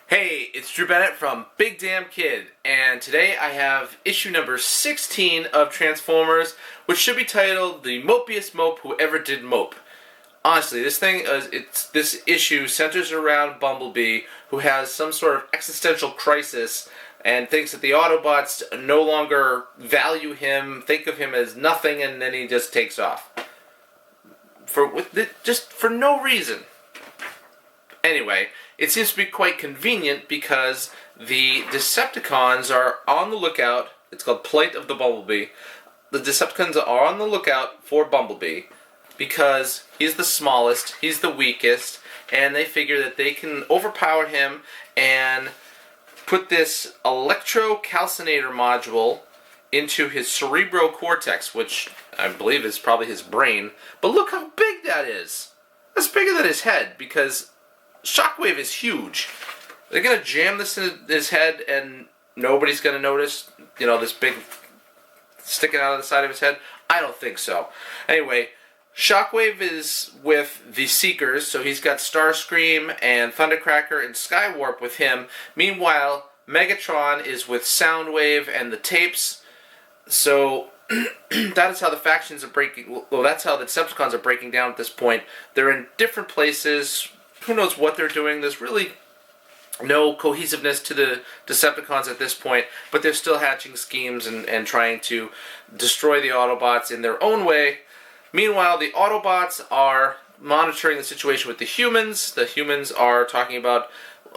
Hey, it's Drew Bennett from Big Damn Kid, and today I have issue number 16 of Transformers, which should be titled The Mopiest Mope Who Ever Did Mope. Honestly, this issue centers around Bumblebee, who has some sort of existential crisis and thinks that the Autobots no longer value him, think of him as nothing, and then he just takes off. Just for no reason. Anyway, it seems to be quite convenient because the Decepticons are on the lookout. It's called Plight of the Bumblebee. The Decepticons are on the lookout for Bumblebee because he's the smallest, he's the weakest, and they figure that they can overpower him and put this electrocalcinator module into his cerebrocortex, which I believe is probably his brain. But look how big that is! That's bigger than his head, because Shockwave is huge. They're going to jam this in his head and nobody's going to notice, this big sticking out of the side of his head? I don't think so. Anyway, Shockwave is with the Seekers, so he's got Starscream and Thundercracker and Skywarp with him. Meanwhile, Megatron is with Soundwave and the Tapes. So that is how the factions are breaking. Well, that's how the Decepticons are breaking down at this point. They're in different places. Who knows what they're doing? There's really no cohesiveness to the Decepticons at this point, but they're still hatching schemes and trying to destroy the Autobots in their own way. Meanwhile, the Autobots are monitoring the situation with the humans. The humans are talking about,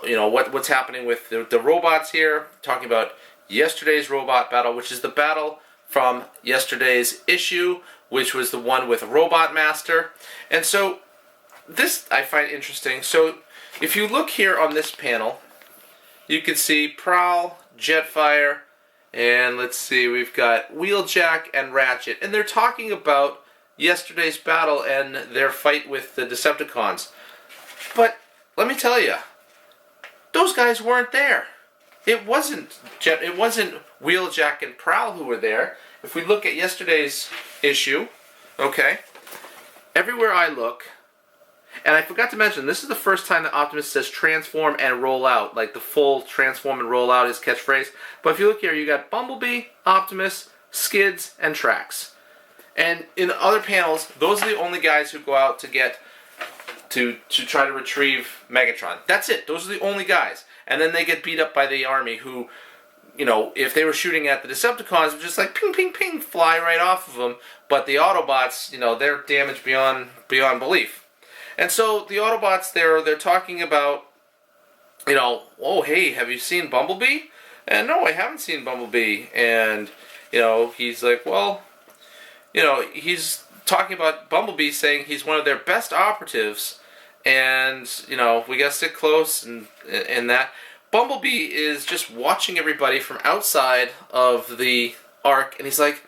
what's happening with the robots here, talking about yesterday's robot battle, which is the battle from yesterday's issue, which was the one with Robot Master. And so this I find interesting. So if you look here on this panel, you can see Prowl, Jetfire, and let's see, we've got Wheeljack and Ratchet. And they're talking about yesterday's battle and their fight with the Decepticons. But let me tell you, those guys weren't there. It wasn't Wheeljack and Prowl who were there. If we look at yesterday's issue, okay, everywhere I look, and I forgot to mention, this is the first time that Optimus says transform and roll out, like the full transform and roll out is catchphrase. But if you look here, you got Bumblebee, Optimus, Skids, and Trax. And in other panels, those are the only guys who go out to try to retrieve Megatron. That's it. Those are the only guys. And then they get beat up by the army who, if they were shooting at the Decepticons, would just like ping, ping, ping, fly right off of them. But the Autobots, they're damaged beyond belief. And so the Autobots, they're talking about, oh, hey, have you seen Bumblebee? And no, I haven't seen Bumblebee. And, he's like, well, he's talking about Bumblebee saying he's one of their best operatives. And, we gotta stick close and that. Bumblebee is just watching everybody from outside of the Ark. And he's like,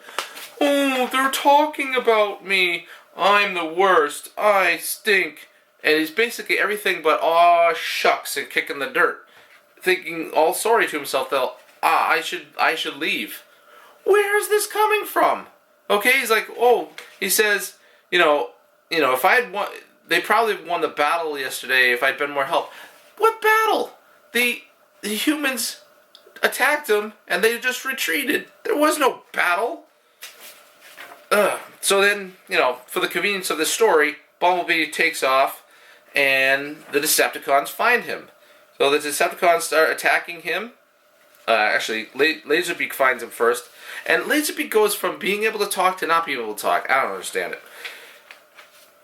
oh, they're talking about me. I'm the worst. I stink. And he's basically everything but aw shucks and kicking the dirt, thinking all sorry to himself. I should leave. Where is this coming from? Okay, he's like, he says, if I had won, they probably won the battle yesterday if I'd been more help. What battle? The humans attacked them and they just retreated. There was no battle. So then, for the convenience of the story, Bumblebee takes off, and the Decepticons find him. So the Decepticons start attacking him. Actually, Laserbeak finds him first, and Laserbeak goes from being able to talk to not being able to talk. I don't understand it.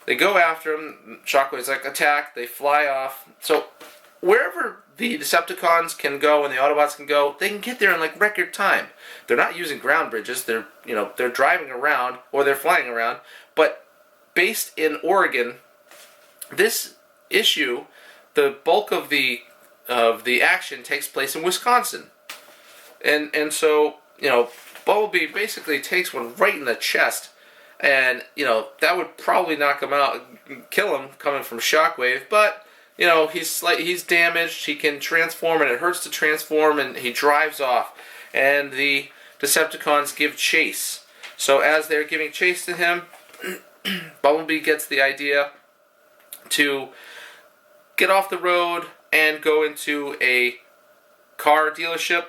They go after him. Shockwave's like, attack. They fly off. So wherever the Decepticons can go and the Autobots can go, they can get there in like record time. They're not using ground bridges. They're driving around or they're flying around. But based in Oregon, this issue, the bulk of the action takes place in Wisconsin, and so Bumblebee basically takes one right in the chest, and that would probably knock him out, kill him coming from Shockwave, but. He's damaged, he can transform, and it hurts to transform, and he drives off. And the Decepticons give chase. So as they're giving chase to him, Bumblebee gets the idea to get off the road, and go into a car dealership,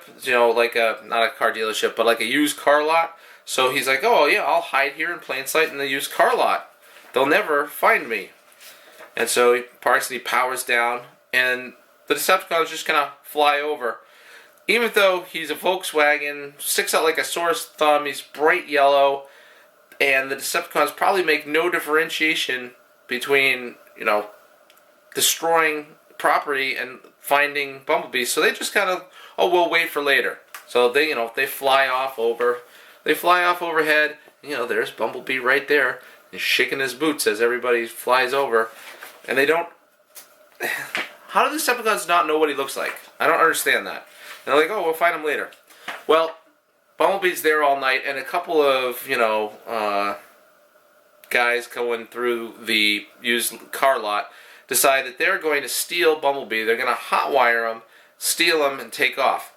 like not a car dealership, but like a used car lot. So he's like, oh yeah, I'll hide here in plain sight in the used car lot. They'll never find me. And so he parks and he powers down, and the Decepticons just kind of fly over. Even though he's a Volkswagen, sticks out like a sore thumb, he's bright yellow, and the Decepticons probably make no differentiation between, destroying property and finding Bumblebee. So they just kind of, we'll wait for later. So they, they fly off overhead. There's Bumblebee right there. He's shaking his boots as everybody flies over. And they don't... How do the Decepticons not know what he looks like? I don't understand that. And they're like, we'll find him later. Well, Bumblebee's there all night, and a couple of, guys going through the used car lot decide that they're going to steal Bumblebee. They're going to hotwire him, steal him, and take off.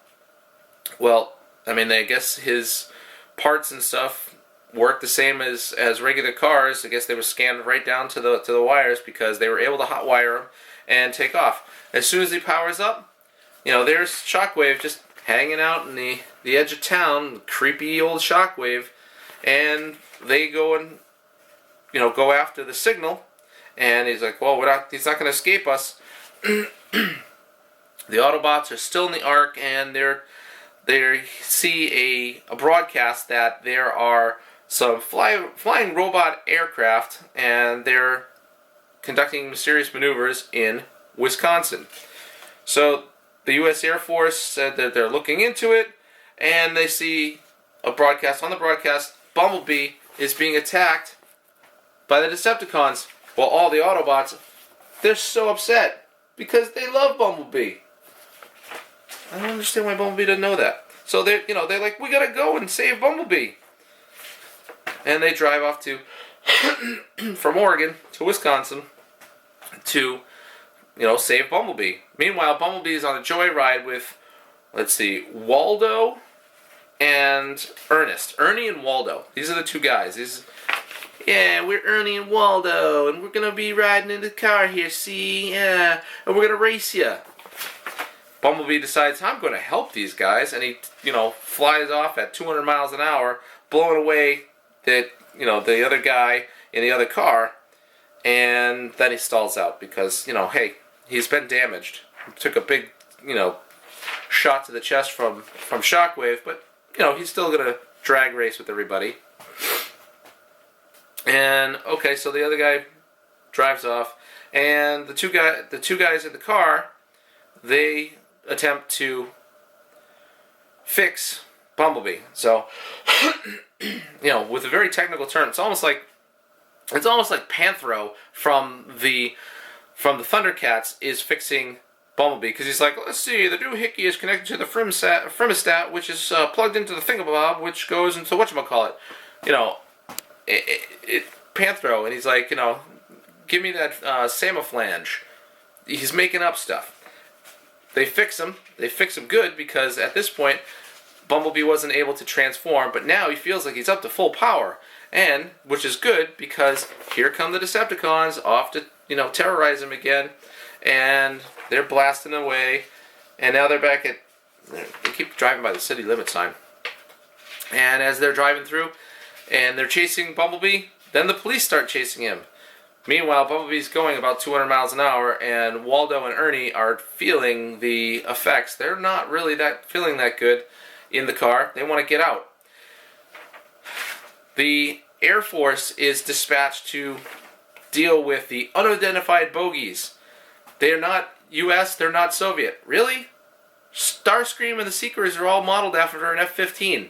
Well, I guess his parts and stuff work the same as regular cars. I guess they were scanned right down to the wires because they were able to hotwire him and take off. As soon as he powers up, there's Shockwave just hanging out in the edge of town, creepy old Shockwave, and they go and go after the signal. And he's like, well, he's not going to escape us. The Autobots are still in the Ark, and they see a broadcast that there are some flying robot aircraft, and they're conducting mysterious maneuvers in Wisconsin. So the U.S. Air Force said that they're looking into it, and they see a broadcast. On the broadcast, Bumblebee is being attacked by the Decepticons. Well, all the Autobots, they're so upset because they love Bumblebee. I don't understand why Bumblebee doesn't know that. So they're like, we gotta go and save Bumblebee. And they drive off from Oregon to Wisconsin to, save Bumblebee. Meanwhile, Bumblebee is on a joyride with, Waldo and Ernest. Ernie and Waldo. These are the two guys. Yeah, we're Ernie and Waldo, and we're going to be riding in the car here, see? Yeah, and we're going to race you. Bumblebee decides, I'm going to help these guys, and he, flies off at 200 miles an hour, blowing away the other guy in the other car, and then he stalls out because, hey, he's been damaged. He took a big, shot to the chest from Shockwave, but, he's still going to drag race with everybody. And okay, so the other guy drives off, and the two guys in the car, they attempt to fix Bumblebee. So, with a very technical term, it's almost like Panthro from the Thundercats is fixing Bumblebee, because he's like, let's see, the doohickey is connected to the Frimostat, which is plugged into the thingamabob, which goes into whatchamacallit. Panthro, and he's like, give me that Samoflange. He's making up stuff. They fix him good, because at this point, Bumblebee wasn't able to transform, but now he feels like he's up to full power, and, which is good, because here come the Decepticons off to, terrorize him again, and they're blasting away, and now they're back at, they keep driving by the city limit sign, and as they're driving through, and they're chasing Bumblebee, then the police start chasing him. Meanwhile, Bumblebee's going about 200 miles an hour, and Waldo and Ernie are feeling the effects. They're not really feeling that good in the car. They want to get out. The Air Force is dispatched to deal with the unidentified bogies. They're not U.S., they're not Soviet. Really? Starscream and the Seekers are all modeled after an F-15.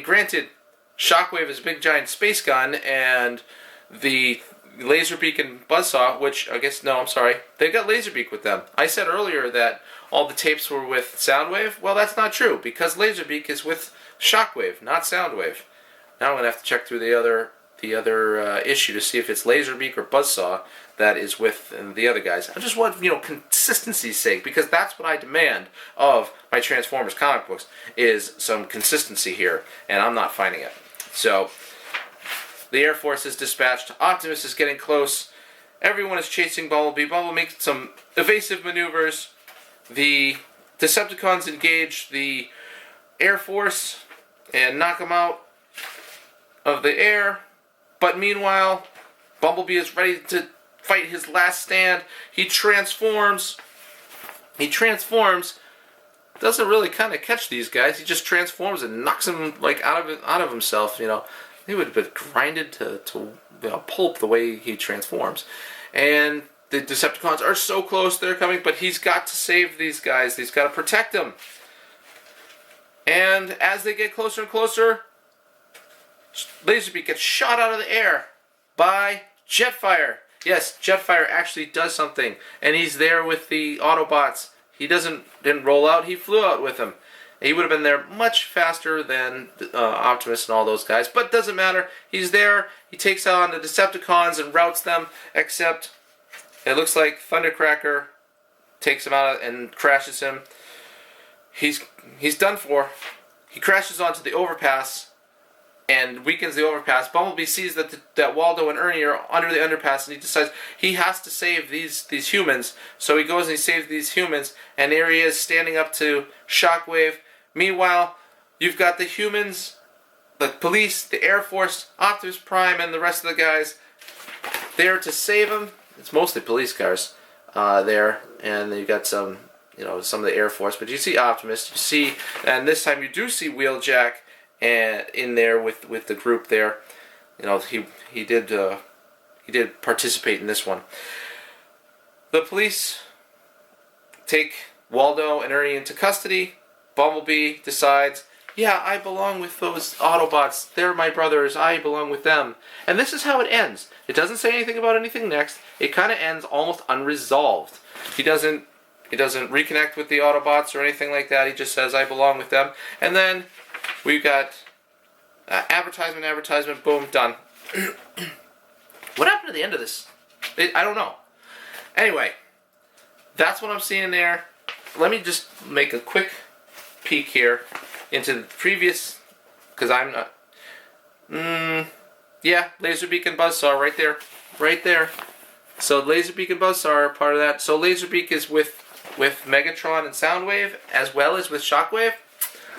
Granted, Shockwave is a big giant space gun, and the Laserbeak and Buzzsaw, which I guess, no, I'm sorry, they've got Laserbeak with them. I said earlier that all the tapes were with Soundwave. Well, that's not true, because Laserbeak is with Shockwave, not Soundwave. Now I'm going to have to check through the other issue to see if it's Laserbeak or Buzzsaw that is with the other guys. I just want, consistency's sake, because that's what I demand of my Transformers comic books, is some consistency here, and I'm not finding it. So, the Air Force is dispatched. Optimus is getting close. Everyone is chasing Bumblebee. Bumblebee makes some evasive maneuvers. The Decepticons engage the Air Force and knock them out of the air. But meanwhile, Bumblebee is ready to fight his last stand. He transforms. Doesn't really kind of catch these guys. He just transforms and knocks him like out of himself. You know, he would have been grinded to pulp the way he transforms. And the Decepticons are so close, they're coming, but he's got to save these guys. He's got to protect them. And as they get closer and closer, Laserbeak gets shot out of the air by Jetfire. Yes, Jetfire actually does something, and he's there with the Autobots. He didn't roll out, he flew out with them. He would have been there much faster than Optimus and all those guys, but doesn't matter. He's there, he takes on the Decepticons and routs them, except it looks like Thundercracker takes him out and crashes him. He's done for. He crashes onto the overpass and weakens the overpass. Bumblebee sees that Waldo and Ernie are under the underpass, and he decides he has to save these humans. So he goes and he saves these humans, and there he is standing up to Shockwave. Meanwhile, you've got the humans, the police, the Air Force, Optimus Prime, and the rest of the guys there to save him. It's mostly police cars there, and then you got some of the Air Force. But you see Optimus, you see, and this time you do see Wheeljack and in there with the group there. You know, he did participate in this one. The police take Waldo and Ernie into custody. Bumblebee decides, yeah, I belong with those Autobots. They're my brothers. I belong with them. And this is how it ends. It doesn't say anything about anything next. It kind of ends almost unresolved. He doesn't reconnect with the Autobots or anything like that. He just says, I belong with them. And then we've got advertisement, boom, done. What happened at the end of this? I don't know. Anyway, that's what I'm seeing there. Let me just make a quick peek here into the previous, because I'm not... yeah, Laserbeak and Buzzsaw right there. So Laserbeak and Buzzsaw are part of that. So Laserbeak is with Megatron and Soundwave, as well as with Shockwave.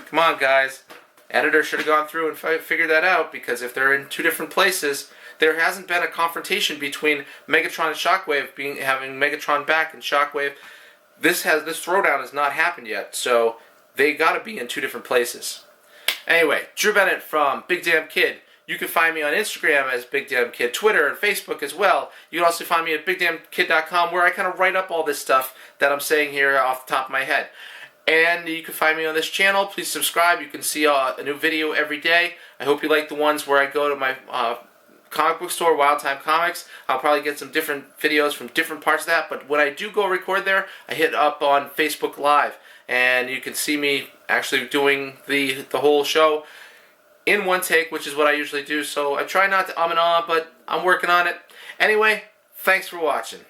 Come on, guys. Editor should have gone through and figured that out, because if they're in two different places, there hasn't been a confrontation between Megatron and Shockwave, having Megatron back and Shockwave. This throwdown has not happened yet, so they got to be in two different places. Anyway, Drew Bennett from Big Damn Kid. You can find me on Instagram as Big Damn Kid, Twitter and Facebook as well. You can also find me at BigDamnKid.com, where I kind of write up all this stuff that I'm saying here off the top of my head. And you can find me on this channel. Please subscribe. You can see a new video every day. I hope you like the ones where I go to my comic book store, Wild Time Comics. I'll probably get some different videos from different parts of that. But when I do go record there, I hit up on Facebook Live. And you can see me actually doing the whole show in one take, which is what I usually do. So I try not to and ah, but I'm working on it. Anyway, thanks for watching.